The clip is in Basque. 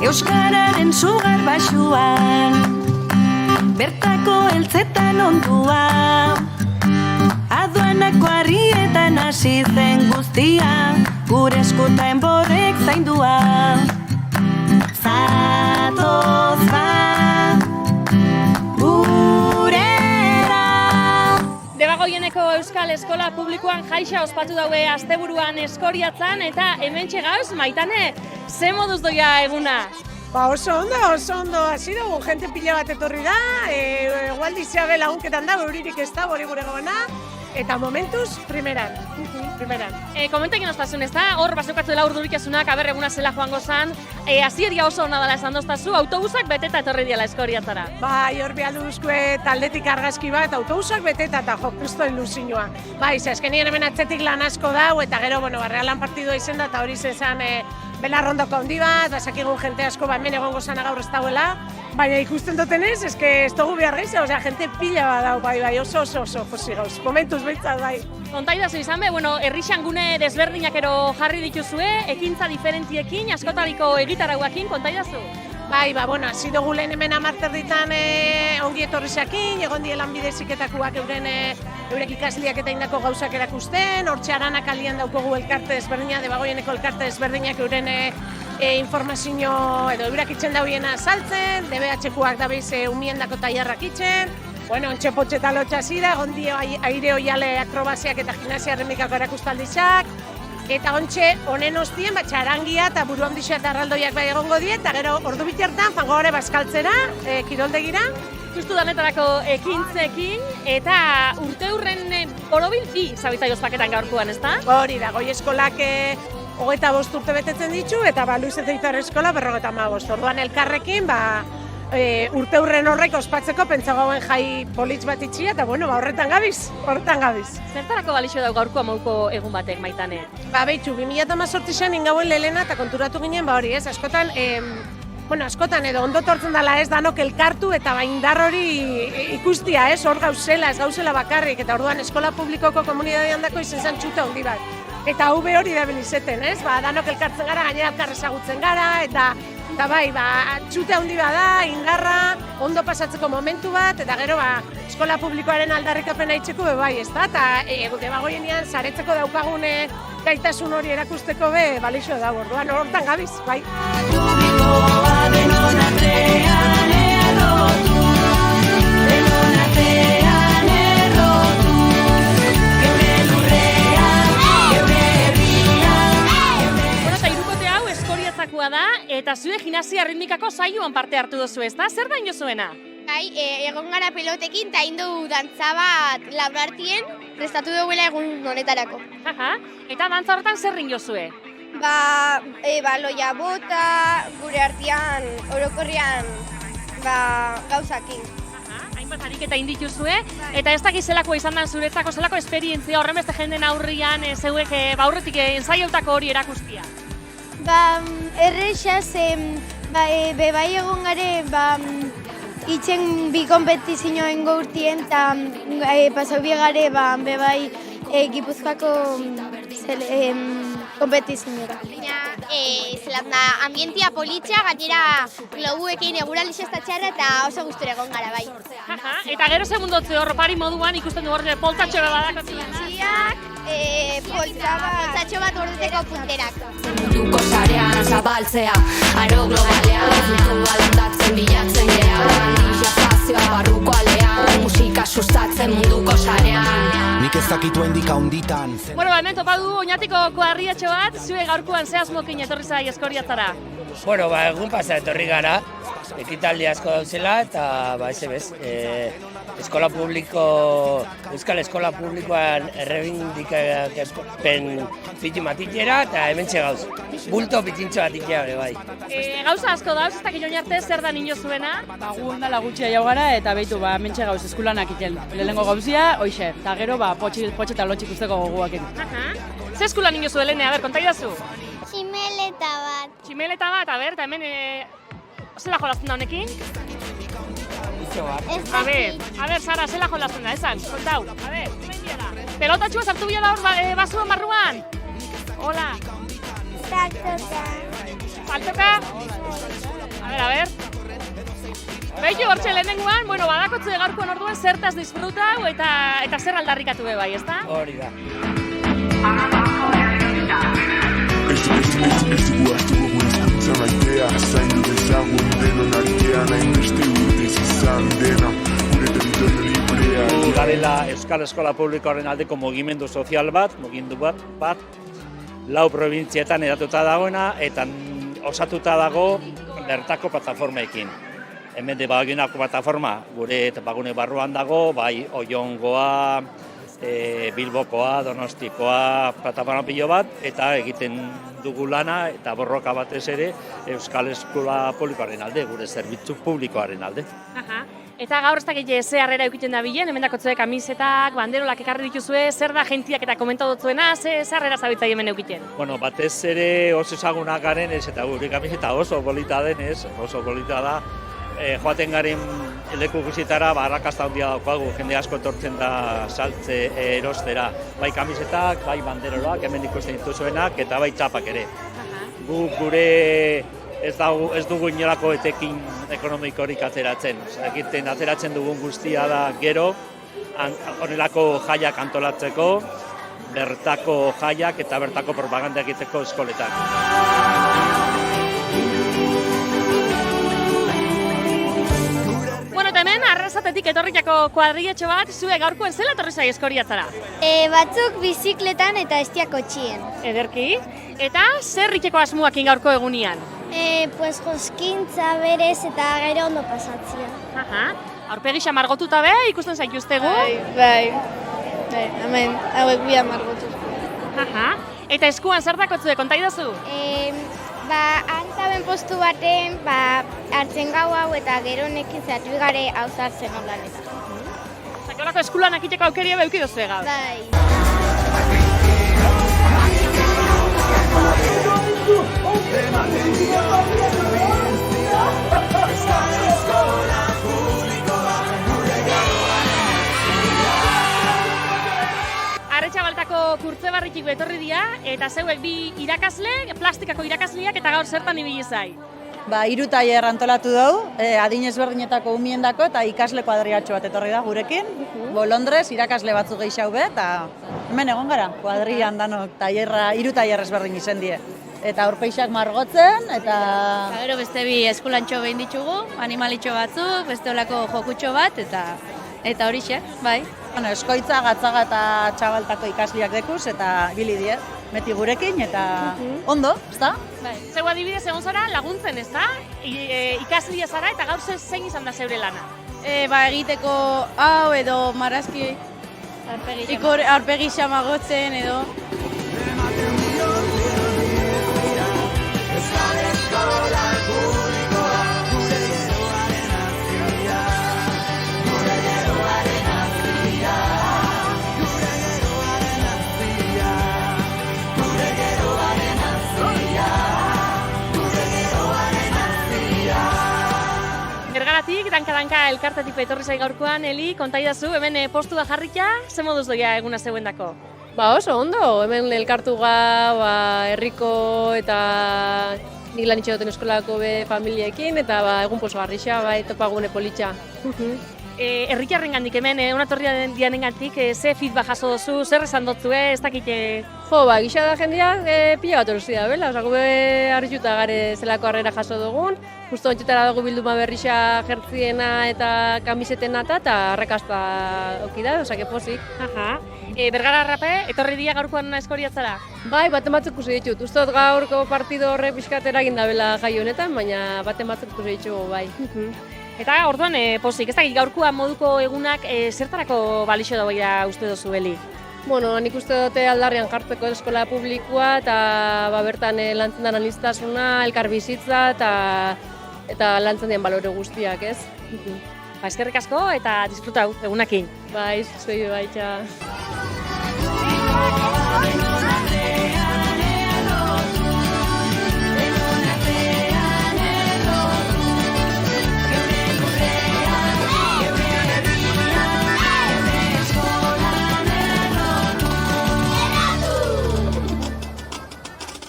Euskararen sugar basuan, bertako eltzetan ondua, aduanako harrietan hasi zen guztia, gure eskuta enborrek zaindua. Zatoz gurera. Debagoieneko Euskal Eskola Publikoan jaixa ospatu daue asteburuan Eskoriatzan eta hementxe gauz, Maitane, ze moduz doia eguna? Oso ondo, hasi dugu, jente pila bat etorri da, egualdizea be lagunketan da, euririk ez da, gure gona, eta momentuz, primeran. Komentekin ostasun ez da, hor baseukatzu dela urdurik ezunak, aber eguna zela joango zan, hasieria oso hona dela esan doztazu, autobusak beteta etorri diala Eskoriatzara. Bai, hor bialuzkue taldetik argazki bat, autobusak beteta eta jo, kristoen luzinoa. Bai, azkenien hemen atzetik lan asko dau, eta gero, Realan partidua izen da, eta hori zen belarrondoko handi bat, basakigun jente asko hemen egongo zana gaur ez dauela, baina ikusten dutenez, ez dugu behar gaiza, jente pila bat dau, bai, oso posi gauz, momentuz behitzat, bai. Kontaidazu izan be, herrixan gune desberdinak ero jarri dituzue, ekintza diferentziekin, askotariko egitarauakin, kontaidazu? Bai, hasi dugu lehen hemen amarterditan ongi etorrizakin, egon die lanbideziketakoak eurek ikasliak eta indako gauzak erakusten, hortxe aranak alian daukogu elkarte ezberdina, Debagoieneko elkarte ezberdinak euren informazio edo eurak itxen dauiena saltzen, DBH-koak dabiz umiendako tailarrak itxen, ontxe potxe eta lotxa zira, egon die aire oiale akrobaziak eta gimnasia erremikako erakustaldizak, eta ontxe, honen ostien, txarangia eta buru handixea eta arraldoiak bai egongo die, eta gero ordu bitertan, fango gore bazkaltzera, kiroldegira. Justu danetarako ekintzekin, eta urte hurren borobil bi zabitzaio ospaketan gaurkoan, ezta? Hori da, goi eskolak 25 urte betetzen ditu, eta Luis eta Izar eskola 55. Orduan elkarrekin, urte hurren horrek ospatzeko pentsagoen jai politz bat itxia, eta horretan gabiz. Zertarako balixo dau gaurko amauko egun batek, Maitane? Behitu, 2018an ingauen lehena eta konturatu ginen, hori ez, askotan edo ondo tortzen dela ez danok elkartu eta indar hori ikustia ez, hor gauzela, ez gauzela bakarrik, eta orduan eskola publikoko komunidadean dako izen zan txuta handi bat. Eta hube hori da bilizeten, ez, danok elkartzen gara, gainera elkar ezagutzen gara, eta bai, txute handi bada, indarra, ondo pasatzeko momentu bat, eta gero eskola publikoaren aldarrikapena itxeko bai, ez da, eta Debagoienean saretzeko daukagune gaitasun hori erakusteko balixo da, orduan hortan gabiz, bai. Da, eta zue gimnasia ritmikako saioan parte hartu duzu, ez da? Zer da inozuena? Bai, egon gara pelotekin eta indu dantza bat launartien prestatu duguela egun honetarako. Eta dantza horretan zer inozue? Baloia bota, gure artean, orokorrean, gauzakin. Hainbat ariketa indituzue, eta ez dakiz zelako izan den zuretzako, zelako esperientzia horren beste jenden aurrian, zeuek aurretik ensaioetako hori erakustia. Erresa zen, bai egon gare, itxen bi kompetizioen gaurtien, eta pasau biegare, bai Gipuzkoako kompetizioa. Zelan da, ambientia politxea, gainera globuekin eguraldiz txarra eta oso gustura egon gara, bai. Eta gero segundotze hor, pari moduan ikusten du hor poltatxo badakatu. Poltatxo bat orduteko punterak. Munduko sarean zabaltzea, aro globalean, virtual ondatzen bilatzen gea, handizia espazioa barruko alean, musika sustatzen munduko sarean. Nik ez dakitu hendik handitan. Hemen topadu oinatiko kuadriatxo bat, zue gaurkoan zehazmokin etorri zai Eskoriatzara. Egun pasa etorri gara, ekitaldi asko dauzela eta Euskal Eskola Publikoan errebindikapen piti matitera eta hemen txegauz. Bulto pitintxo bat ikea, bai. Gauza asko dauz, ez dakit joan arte zer da inozuena? Gu ondala gutxia jau gara eta behitu hemen txegauz eskulanak iten. Lehenengo gauzia, hoxe, eta gero potxe eta lotxik usteko goguak egin. Ze eskulan inozu, Helene, kontaidazu? Tximeleta bat. Tximeleta bat, eta hemen zela jolazten da honekin? Sara, zela jolazten da, esan, kontau. Pelotatxua sartu bila da hor basuen barruan? Hola. Traktora. Saltoka. A ver. Beitu hortxe lehenengoan, bueno, badakotzu gaurkoan orduan zertaz disfrutau eta zer aldarrikatu be bai, ezta? Hori da. Garela Euskal Eskola Publikoaren aldeko mugimendu sozial bat, lau probintzietan edatuta dagoena eta osatuta dago bertako plataformeekin. Hemen de baginako plataforma gure bagune barruan dago, bai Oiongoa, Bilbokoa, Donostikoa, plataforma pilo bat, eta egiten dugu lana eta borroka batez ere Euskal Eskola Publikoaren alde, gure zerbitzu publikoaren alde. Eta gaur ez dakit ze harrera eukiten da bilen, hemen dakotzuek kamisetak, banderolak ekarri dituzue, zer da jentiak eta komentadotzuena, ze harrera zabitzai hemen eukiten? Bueno, batez ere oso ezagunak garen ez, eta gure kamiseta oso polita denez, oso polita da. Joaten garen leku guztietara arrakasta handia daukagu, jende asko etortzen da saltze erostera. Bai kamisetak, bai banderolak, hemen ikusten dituzuenak, eta bai txapak ere. Gure ez dugu inolako etekin ekonomikorik ateratzen. Egiten ateratzen dugun guztia da gero, honelako jaiak antolatzeko, bertako jaiak eta bertako propaganda egiteko eskoletan. Bueno, eta hemen, Arrasatetik etorritako kuadrilletxo bat, zue gaurkoen zela etorri zai Eskoriatzara? Batzuk bizikletan eta estiako txien. Ederki. Eta zer riteko asmoakin gaurko egunian? Pues joskintza berez eta gero ondo pasatzea. Aurpegisa margotuta be, ikusten zaituztegu? Bai, hemen, hauek bia margotu. Eta eskuan zer dakotzue, konta idazu? Antaben postu baten, hartzen gau hau eta gero nekin zehatu gare hau zartzen ondanetan. Zakiolako eskulanak iteko aukeria beuki duzue gaur? Bai. Arretxabaltako Kurtzebarritik betorri dira, eta zeuek bi irakasle, plastikako irakasleak eta gaur zertan ibili zai? Hiru tailer antolatu dugu, adin ezberdinetako umiendako eta ikasle kuadriatxo bat etorri da gurekin. Londres irakasle batzuk gehiago be, eta hemen egon gara, kuadrian danok hiru tailer ezberdin izen die. Eta aurpeixak margotzen, eta... Gero beste bi eskulantxo behin ditugu, animalitxo batzuk, beste olako jokutxo bat, eta horixe, bai. Bueno, eskoitza, gatzaga eta txabaltako ikasliak dekuz, eta bili die, meti gurekin, eta ondo, ezta? Zeu adibidez egon zara laguntzen, ezta? Ikaslia zara eta gaur zein izan da zeure lana? Egiteko hau edo marazki aurpegi xamagotzen edo... Bergaratik, danka elkartetik etorri zai gaurkoan, Eli, konta idazu, hemen postu da jarrika, ze moduz doia eguna zeuendako? Oso ondo, hemen elkartu herriko eta nik lan itxeroten eskolako familiekin, eta egun poso garrixa, topagune politxa. Herritarren gandik hemen, onatorria dianen gandik, ze feedback jaso dozu, zer esan dotzu, ez dakite? Gisa da jendeak pila bat horrezi da, bela? Osako harrituta gare zelako harrera jaso dugun, justo ontsetara dugu bilduma berrixa jertziena eta kamisetena eta arrakasta oki da, osake pozik. Bergara Rape, etorri dia gaurkoan Eskoriatzara? Bai, baten batzuk ikusi ditut. Uztot gaurko partido horrek pixkat eragin dabela jai honetan, baina baten batzuk ikusi ditugu, bai. Eta orduan, pozik, ez dakit gaurkoa moduko egunak zertarako balixo dagoia uste dozu, Eli? Bueno, nik uste dute aldarrian jartzeko eskola publikoa eta bertan lantzen den aniztasuna, elkar bizitza eta lantzen den balore guztiak, ez? Eskerrik asko eta disfrutau egunakin. Bai, zuei bai, txau.